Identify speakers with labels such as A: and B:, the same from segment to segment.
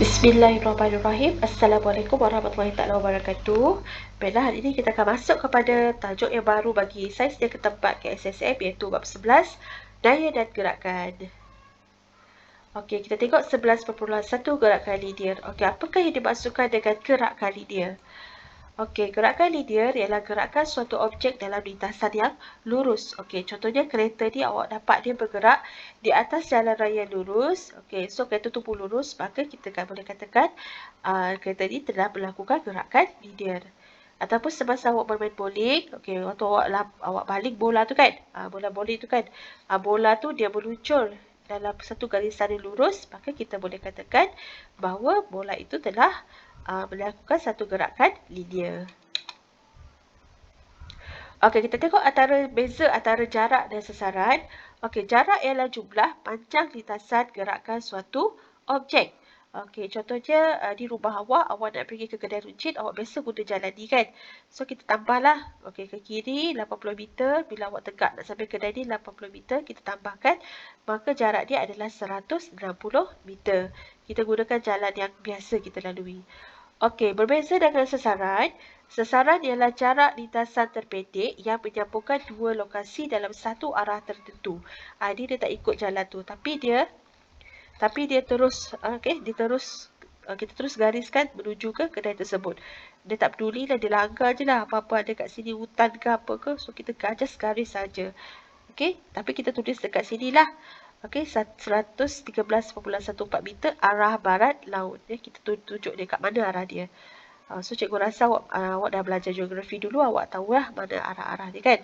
A: Bismillahirrahmanirrahim. Assalamualaikum warahmatullahi taala wabarakatuh. Baiklah, hari ini kita akan masuk kepada tajuk yang baru bagi sains yang keempat KSSM, iaitu bab 11, daya dan gerakan. Okey, kita tengok 11.1 gerakan linear. Okey, apakah yang dimaksudkan dengan gerakan linear? Okey, gerakan linear ialah gerakan suatu objek dalam lintasan yang lurus. Okey, contohnya kereta ni awak dapat dia bergerak di atas jalan raya lurus. Okey, so kereta tu pun lurus, maka kita boleh katakan kereta ni telah melakukan gerakan linear. Ataupun semasa awak bermain bowling, okey, waktu awak baling bola tu kan, bola bowling tu kan, bola tu dia meluncur dalam satu garisan yang lurus, maka kita boleh katakan bahawa bola itu telah melakukan satu gerakan linear. Okey, kita tengok beza antara jarak dan sasaran. Okey, jarak ialah jumlah panjang lintasan gerakan suatu objek. Okey, contohnya di rumah awak nak pergi ke kedai runcit, awak biasa guna jalan ni kan. So, kita tambahlah. Okey, ke kiri 80 meter. Bila awak tegak nak sampai kedai ni 80 meter, kita tambahkan. Maka jarak dia adalah 160 meter. Kita gunakan jalan yang biasa kita lalui. Okey, berbeza dengan sasaran. Sasaran ialah jarak lintasan terpendek yang menyambungkan dua lokasi dalam satu arah tertentu. Dia tak ikut jalan tu, tapi dia terus, kita terus gariskan menuju ke kedai tersebut. Dia tak peduli lah, dia langgar je lah apa-apa ada kat sini, hutan ke apa ke. So, kita just garis saja. Okey, tapi kita tulis dekat sini lah. Okey, 113.14 meter arah barat laut. Kita tunjuk dia kat mana arah dia. So, cikgu rasa awak dah belajar geografi dulu, awak tahulah mana arah-arah dia kan.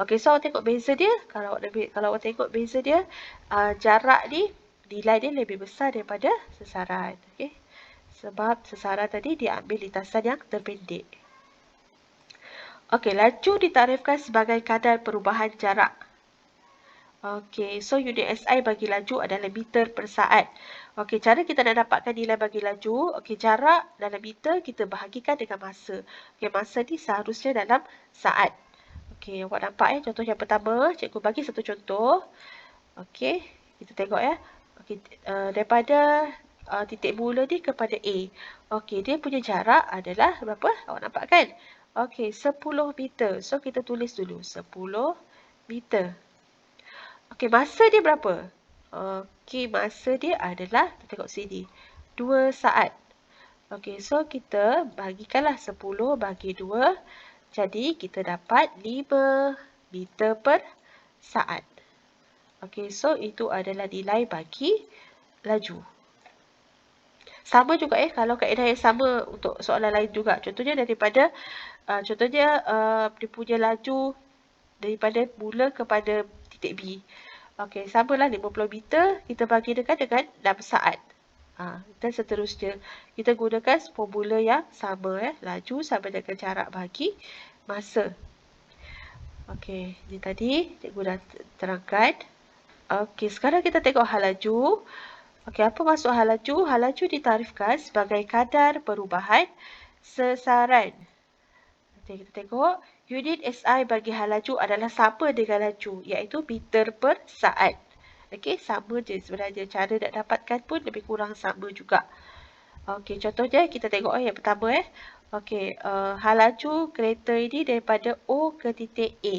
A: Okey, so awak tengok beza dia. Kalau awak tengok beza dia, jarak ni, nilai dia lebih besar daripada sasaran. Okey, sebab sasaran tadi dia ambil lintasan yang terpendek. Okey, laju ditarifkan sebagai kadar perubahan jarak. Okey, so unit SI bagi laju adalah meter per saat. Okey, cara kita nak dapatkan nilai bagi laju, okey, jarak dalam meter kita bahagikan dengan masa. Okey, masa ni seharusnya dalam saat. Okey, awak nampak contoh yang pertama, cikgu bagi satu contoh. Okey, kita tengok Okey, daripada titik mula ni kepada A. Okey, dia punya jarak adalah berapa? Awak nampak kan? Okey, 10 meter. So, kita tulis dulu 10 meter. Okey, masa dia berapa? Okey, masa dia adalah, kita tengok sini, 2 saat. Okey, so kita bagikanlah 10 bagi 2. Jadi, kita dapat 5 meter per saat. Okey, so itu adalah nilai bagi laju. Sama juga kalau kaedah yang sama untuk soalan lain juga. Contohnya daripada, dia punya laju daripada mula kepada titik B. Okey, samalah 50 meter, kita bagi dengan 6 saat. Dan seterusnya. Kita gunakan formula yang sama. Laju sama dengan jarak bagi masa. Okey, ini tadi cikgu dah terangkan. Okey, sekarang kita tengok hal laju. Okey, apa maksud hal laju? Hal laju ditarifkan sebagai kadar perubahan sasaran. Okey, kita tengok. Unit SI bagi hal laju adalah sama dengan laju, iaitu meter per saat. Okey, sama je sebenarnya. Cara nak dapatkan pun lebih kurang sama juga. Okey, contohnya kita tengok yang pertama. Okey, hal laju kereta ini daripada O ke titik A.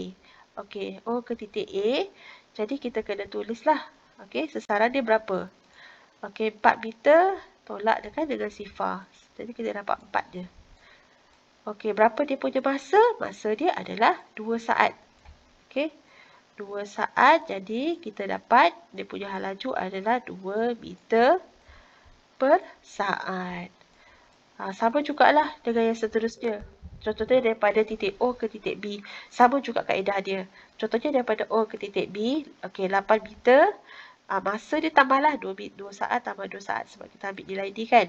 A: Okey, O ke titik A. Jadi, kita kena tulislah. Okey, sasaran dia berapa? Okey, 4 meter tolak dengan sifar. Jadi, kita dapat 4 je. Okey, berapa dia punya masa? Masa dia adalah 2 saat. Okey, 2 saat. Jadi, kita dapat dia punya hal laju adalah 2 meter per saat. Sama jugalah dengan yang seterusnya. Contohnya daripada titik O ke titik B. Sama juga kaedah dia. Contohnya daripada O ke titik B. Okey, 8 meter. Masa dia tambahlah 2 saat tambah 2 saat. Sebab kita ambil nilai ni kan.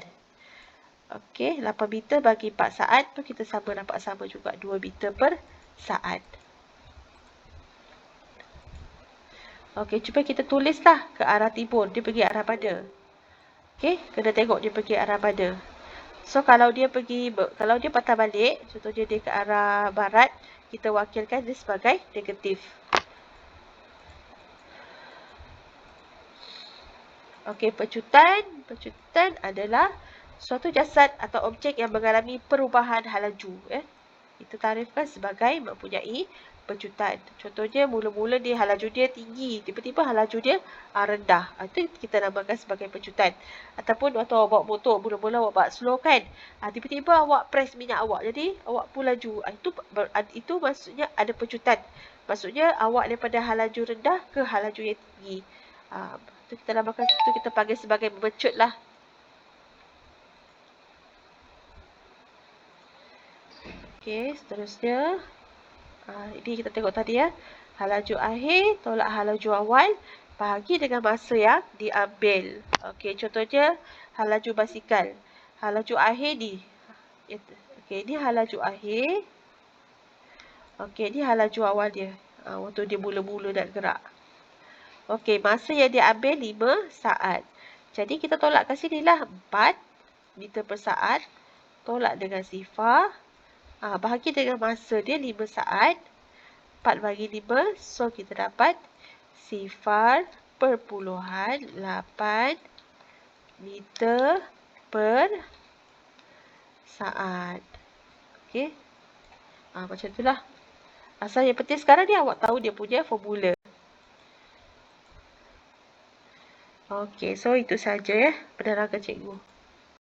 A: Okey, 8 meter bagi 4 saat tu kita dapat sama juga 2 meter per saat. Okey, cuba kita tulislah ke arah timur. Dia pergi arah mana? Okey, kena tengok dia pergi arah mana. So, kalau dia patah balik, contohnya dia ke arah barat, kita wakilkan dia sebagai negatif. Okey, pecutan adalah suatu jasad atau objek yang mengalami perubahan halaju. Kita tarifkan sebagai mempunyai pecutan. Contohnya, mula-mula dia halaju dia tinggi, tiba-tiba halaju dia rendah. Itu kita namakan sebagai pecutan. Ataupun waktu awak bawa motor, mula-mula awak bawa slow kan. Tiba-tiba awak press minyak awak, jadi awak pun laju. Itu maksudnya ada pecutan. Maksudnya awak daripada halaju rendah ke halaju yang tinggi. Itu kita namakan, itu kita panggil sebagai mecut lah. Okey, seterusnya. Ini kita tengok tadi ya. Halaju akhir tolak halaju awal bahagi dengan masa yang diambil. Okey, contohnya halaju basikal. Halaju akhir ni. Okey, ni halaju akhir. Okey, ni halaju awal dia. Waktu dia mula-mula nak gerak. Okey, masa yang dia ambil 5 saat. Jadi kita tolak kat sini lah 4 meter per saat. Tolak dengan sifar. Bahagi dengan masa dia 5 saat. 4 bagi 5. So, kita dapat 0.8 meter per saat. Okey. Macam itulah. Asal yang penting sekarang ni awak tahu dia punya formula. Okey, so itu saja ya penerangan cikgu.